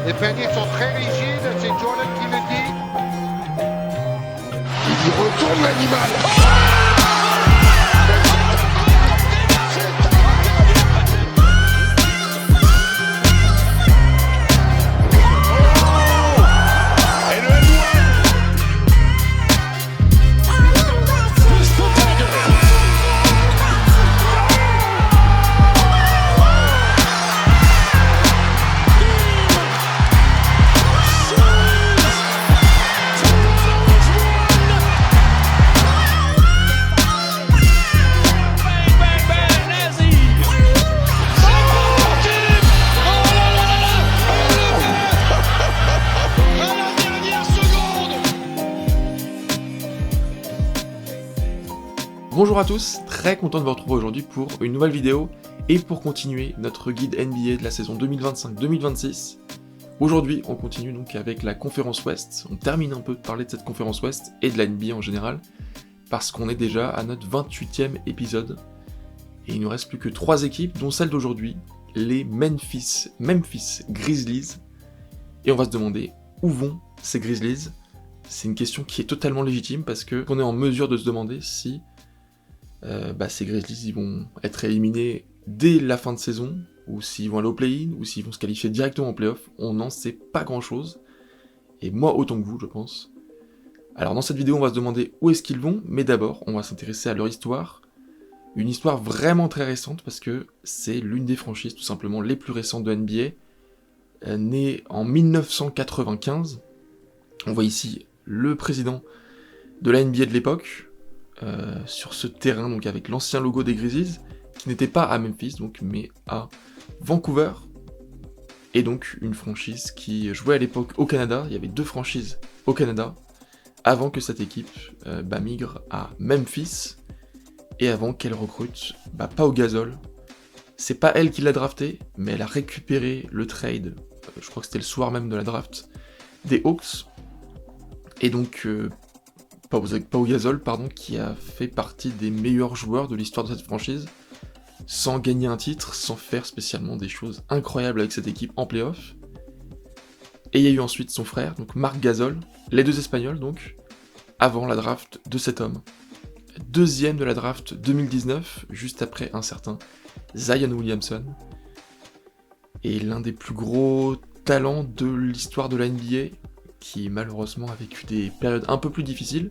Les paniers sont très rigides, c'est Jordan qui le dit. Il retourne l'animal. Bonjour à tous, très content de vous retrouver aujourd'hui pour une nouvelle vidéo et pour continuer notre guide NBA de la saison 2025-2026. Aujourd'hui, on continue donc avec la conférence Ouest. On termine un peu de parler de cette conférence Ouest et de la NBA en général, parce qu'on est déjà à notre 28e épisode. Et il ne nous reste plus que 3 équipes, dont celle d'aujourd'hui, les Memphis Grizzlies. Et on va se demander où vont ces Grizzlies. C'est une question qui est totalement légitime parce qu'on est en mesure de se demander si ces Grizzlies ils vont être éliminés dès la fin de saison, ou s'ils vont aller au play-in, ou s'ils vont se qualifier directement en play-off. On n'en sait pas grand-chose, et moi autant que vous, je pense. Alors dans cette vidéo, on va se demander où est-ce qu'ils vont, mais d'abord, on va s'intéresser à leur histoire. Une histoire vraiment très récente, parce que c'est l'une des franchises, tout simplement, les plus récentes de NBA, née en 1995. On voit ici le président de la NBA de l'époque, sur ce terrain, donc avec l'ancien logo des Grizzlies, qui n'était pas à Memphis, donc, mais à Vancouver, et donc une franchise qui jouait à l'époque au Canada. Il y avait 2 franchises au Canada, avant que cette équipe migre à Memphis, et avant qu'elle recrute Pau Gasol. C'est pas elle qui l'a drafté, mais elle a récupéré le trade, je crois que c'était le soir même de la draft, des Hawks, et donc Pau Gasol, qui a fait partie des meilleurs joueurs de l'histoire de cette franchise, sans gagner un titre, sans faire spécialement des choses incroyables avec cette équipe en play-off. Et il y a eu ensuite son frère, donc Marc Gasol, les 2 Espagnols donc, avant la draft de cet homme. 2e de la draft 2019, juste après un certain Zion Williamson, et l'un des plus gros talents de l'histoire de la NBA, qui malheureusement a vécu des périodes un peu plus difficiles,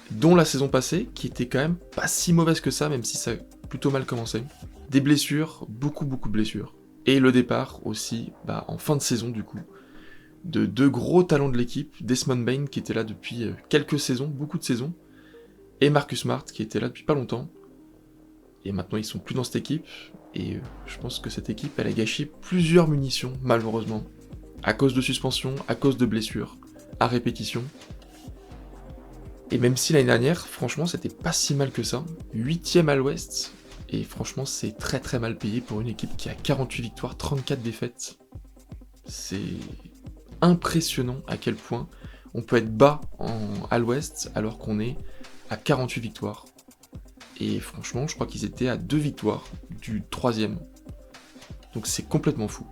dont la saison passée, qui était quand même pas si mauvaise que ça, même si ça a plutôt mal commencé. Des blessures, beaucoup de blessures. Et le départ aussi, en fin de saison du coup, de 2 gros talents de l'équipe, Desmond Bane qui était là depuis quelques saisons, beaucoup de saisons, et Marcus Smart qui était là depuis pas longtemps. Et maintenant ils sont plus dans cette équipe, et je pense que cette équipe elle a gâché plusieurs munitions, malheureusement. À cause de suspensions, à cause de blessures, à répétition. Et même si l'année dernière, franchement, c'était pas si mal que ça. 8e à l'Ouest, et franchement, c'est très très mal payé pour une équipe qui a 48 victoires, 34 défaites. C'est impressionnant à quel point on peut être bas à l'Ouest alors qu'on est à 48 victoires. Et franchement, je crois qu'ils étaient à 2 victoires du 3e. Donc c'est complètement fou.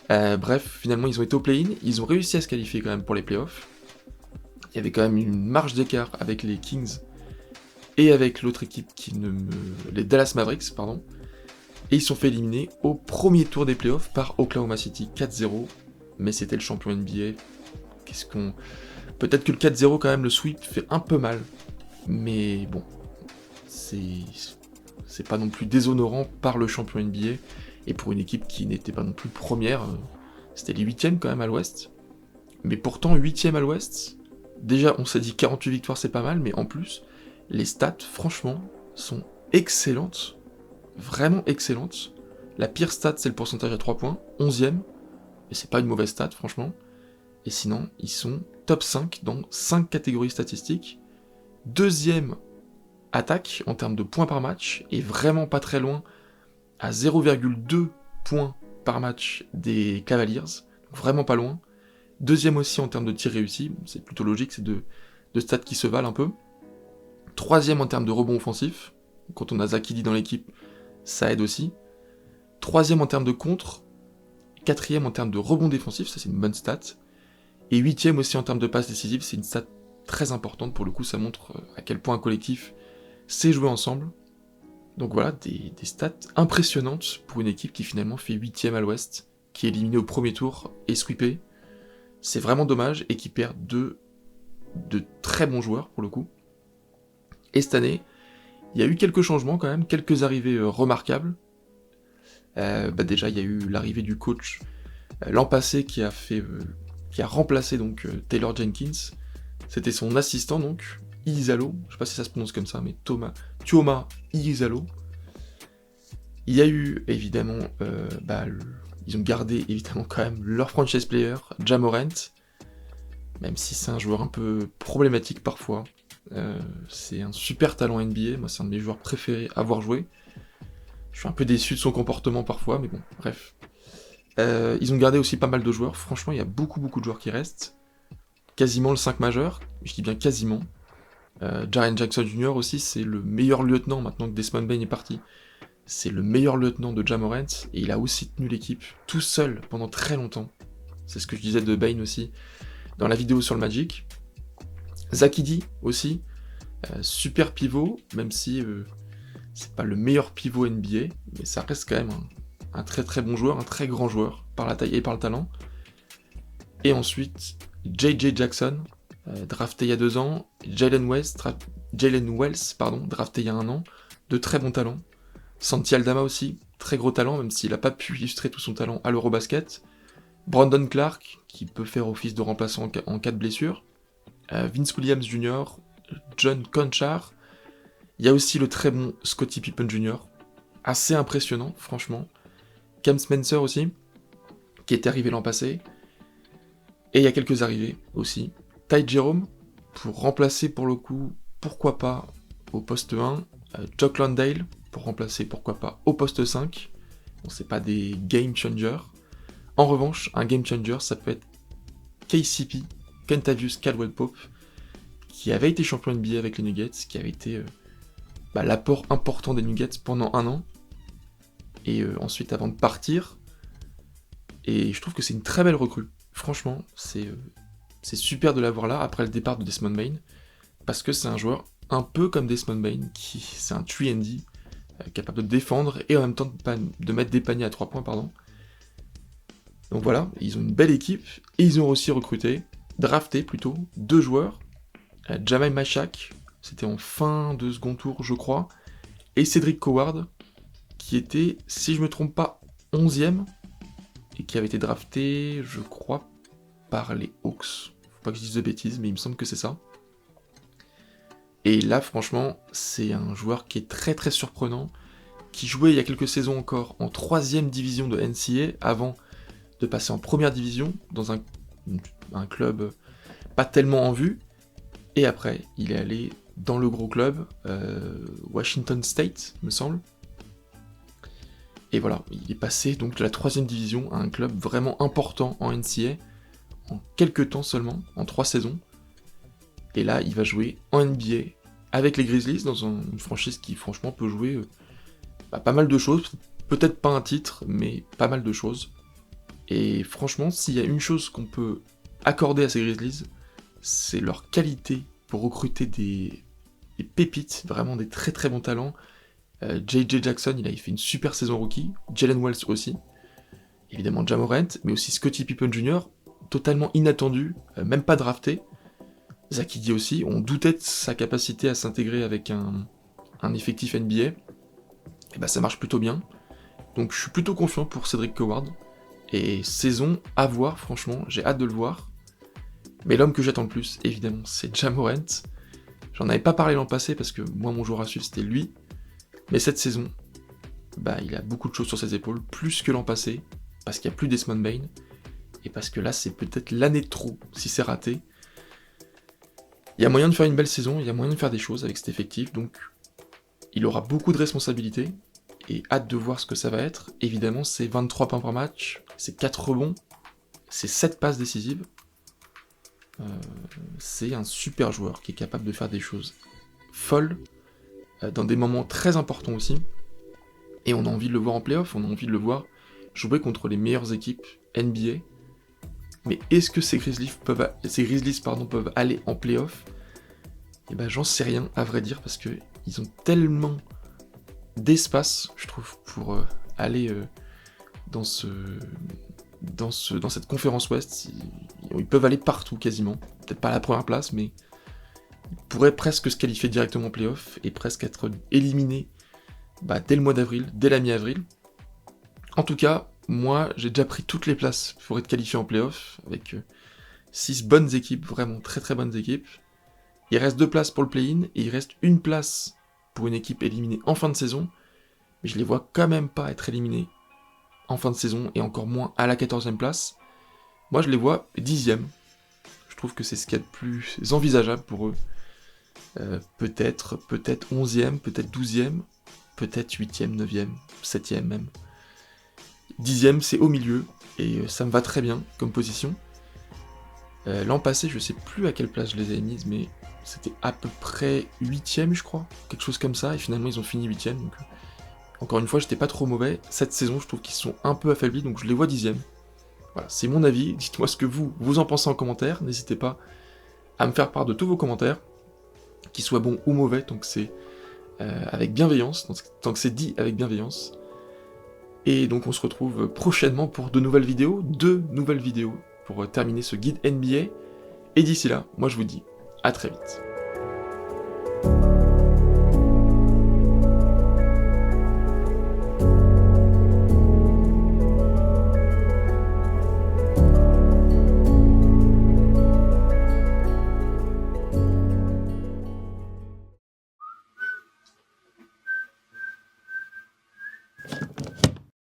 Bref, finalement ils ont été au play-in, ils ont réussi à se qualifier quand même pour les playoffs. Il y avait quand même une marge d'écart avec les Kings et avec l'autre équipe les Dallas Mavericks, pardon. Et ils se sont fait éliminer au premier tour des playoffs par Oklahoma City 4-0, mais c'était le champion NBA. Peut-être que le 4-0 quand même, le sweep fait un peu mal, mais bon, c'est pas non plus déshonorant par le champion NBA. Et pour une équipe qui n'était pas non plus première, c'était les 8e quand même à l'Ouest. Mais pourtant, 8e à l'Ouest, déjà on s'est dit 48 victoires c'est pas mal, mais en plus, les stats, franchement, sont excellentes. Vraiment excellentes. La pire stat, c'est le pourcentage à 3 points, 11e. Et c'est pas une mauvaise stat, franchement. Et sinon, ils sont top 5 dans 5 catégories statistiques. 2e attaque en termes de points par match, et vraiment pas très loin, à 0,2 points par match des Cavaliers, vraiment pas loin. 2e aussi en termes de tirs réussis, c'est plutôt logique, c'est de stats qui se valent un peu. 3e en termes de rebond offensif, quand on a Zach Edey dans l'équipe, ça aide aussi. 3e en termes de contre, 4e en termes de rebond défensif, ça c'est une bonne stat, et 8e aussi en termes de passes décisives, c'est une stat très importante, pour le coup ça montre à quel point un collectif sait jouer ensemble. Donc voilà, des stats impressionnantes pour une équipe qui finalement fait 8e à l'ouest, qui est éliminée au premier tour et sweepée. C'est vraiment dommage, et qui perd de très bons joueurs pour le coup. Et cette année, il y a eu quelques changements quand même, quelques arrivées remarquables. Déjà, il y a eu l'arrivée du coach l'an passé qui a remplacé donc Taylor Jenkins. C'était son assistant donc, Iizalo, je sais pas si ça se prononce comme ça, mais Tuoma Iizalo. Il y a eu évidemment, ils ont gardé évidemment quand même leur franchise player, Ja Morant, même si c'est un joueur un peu problématique parfois. C'est un super talent NBA, moi c'est un de mes joueurs préférés à avoir joué. Je suis un peu déçu de son comportement parfois, mais bon, bref. Ils ont gardé aussi pas mal de joueurs, franchement il y a beaucoup de joueurs qui restent. Quasiment le 5 majeur, je dis bien quasiment. Jaren Jackson Jr. aussi, c'est le meilleur lieutenant maintenant que Desmond Bane est parti. C'est le meilleur lieutenant de Ja Morant, et il a aussi tenu l'équipe tout seul pendant très longtemps. C'est ce que je disais de Bane aussi dans la vidéo sur le Magic. Zach Edey aussi, super pivot, même si c'est pas le meilleur pivot NBA, mais ça reste quand même un très bon joueur, un très grand joueur, par la taille et par le talent. Et ensuite, J.J. Jackson, drafté il y a 2 ans, Jalen Wells, drafté il y a 1 an, de très bons talents. Santi Aldama aussi, très gros talent, même s'il n'a pas pu illustrer tout son talent à l'Eurobasket. Brandon Clark, qui peut faire office de remplaçant en cas de blessure. Vince Williams Jr., John Conchar. Il y a aussi le très bon Scottie Pippen Jr., assez impressionnant, franchement. Cam Spencer aussi, qui était arrivé l'an passé. Et il y a quelques arrivées aussi. Ty Jerome, pour remplacer pour le coup, pourquoi pas, au poste 1. Jock Landale, pour remplacer pourquoi pas au poste 5. Bon, c'est pas des game changers. En revanche, un game changer, ça peut être KCP, Kentavious Caldwell-Pope, qui avait été champion NBA avec les Nuggets, qui avait été l'apport important des Nuggets pendant 1 an, et ensuite avant de partir. Et je trouve que c'est une très belle recrue. Franchement, c'est super de l'avoir là après le départ de Desmond Bane, parce que c'est un joueur un peu comme Desmond Bane, c'est un 3&D, capable de défendre et en même temps de mettre des paniers à 3 points, pardon. Donc voilà, ils ont une belle équipe, et ils ont aussi drafté plutôt, 2 joueurs, Jamal Mashak, c'était en fin de second tour je crois, et Cedric Howard, qui était, si je me trompe pas, 11e, et qui avait été drafté, je crois, par les Hawks. Faut pas que je dise de bêtises, mais il me semble que c'est ça. Et là, franchement, c'est un joueur qui est très surprenant, qui jouait il y a quelques saisons encore en 3e division de NCAA, avant de passer en première division, dans un club pas tellement en vue, et après, il est allé dans le gros club, Washington State, me semble. Et voilà, il est passé donc de la 3e division à un club vraiment important en NCAA, en quelques temps seulement, en 3 saisons. Et là, il va jouer en NBA avec les Grizzlies, dans une franchise qui franchement peut jouer pas mal de choses, peut-être pas un titre, mais pas mal de choses. Et franchement, s'il y a une chose qu'on peut accorder à ces Grizzlies, c'est leur qualité pour recruter des pépites, vraiment des très bons talents. J.J. Jackson, il a fait une super saison rookie, Jalen Wells aussi, évidemment Ja Morant, mais aussi Scottie Pippen Jr., totalement inattendu, même pas drafté. Zach Edey aussi, on doutait de sa capacité à s'intégrer avec un effectif NBA, et ça marche plutôt bien. Donc je suis plutôt confiant pour Cedric Howard, et saison à voir, franchement, j'ai hâte de le voir. Mais l'homme que j'attends le plus, évidemment, c'est Ja Morant. J'en avais pas parlé l'an passé, parce que moi, mon joueur à suivre, c'était lui. Mais cette saison, il a beaucoup de choses sur ses épaules, plus que l'an passé, parce qu'il n'y a plus Desmond Bane, et parce que là, c'est peut-être l'année de trop, si c'est raté. Il y a moyen de faire une belle saison, il y a moyen de faire des choses avec cet effectif, donc il aura beaucoup de responsabilités, et hâte de voir ce que ça va être. Évidemment, c'est 23 points par match, c'est 4 rebonds, c'est 7 passes décisives. C'est un super joueur qui est capable de faire des choses folles, dans des moments très importants aussi, et on a envie de le voir en playoff, on a envie de le voir jouer contre les meilleures équipes NBA. Mais est-ce que ces Grizzlies peuvent aller en playoff? Et ben j'en sais rien à vrai dire, parce que ils ont tellement d'espace, je trouve, pour aller dans cette conférence Ouest. Ils peuvent aller partout quasiment, peut-être pas à la première place, mais ils pourraient presque se qualifier directement en playoff et presque être éliminés dès le mois d'avril, dès la mi-avril. En tout cas, moi j'ai déjà pris toutes les places pour être qualifié en playoff, avec 6 bonnes équipes, vraiment très très bonnes équipes. Il reste 2 places pour le play-in, et il reste 1 place pour une équipe éliminée en fin de saison, mais je les vois quand même pas être éliminés en fin de saison, et encore moins à la 14e place. Moi je les vois 10e. Je trouve que c'est ce qu'il y a de plus envisageable pour eux. Peut-être 11e, peut-être 12e, peut-être 8e, 9e, 7e même. 10e, c'est au milieu, et ça me va très bien comme position. L'an passé, je sais plus à quelle place je les ai mises, mais c'était à peu près 8e, je crois, quelque chose comme ça, et finalement ils ont fini 8e, donc encore une fois, j'étais pas trop mauvais. Cette saison, je trouve qu'ils sont un peu affaiblis, donc je les vois 10e. Voilà, c'est mon avis, dites-moi ce que vous en pensez en commentaire, n'hésitez pas à me faire part de tous vos commentaires, qu'ils soient bons ou mauvais, donc c'est avec bienveillance, tant que c'est dit avec bienveillance. Et donc on se retrouve prochainement pour deux nouvelles vidéos pour terminer ce guide NBA. Et d'ici là, moi je vous dis à très vite.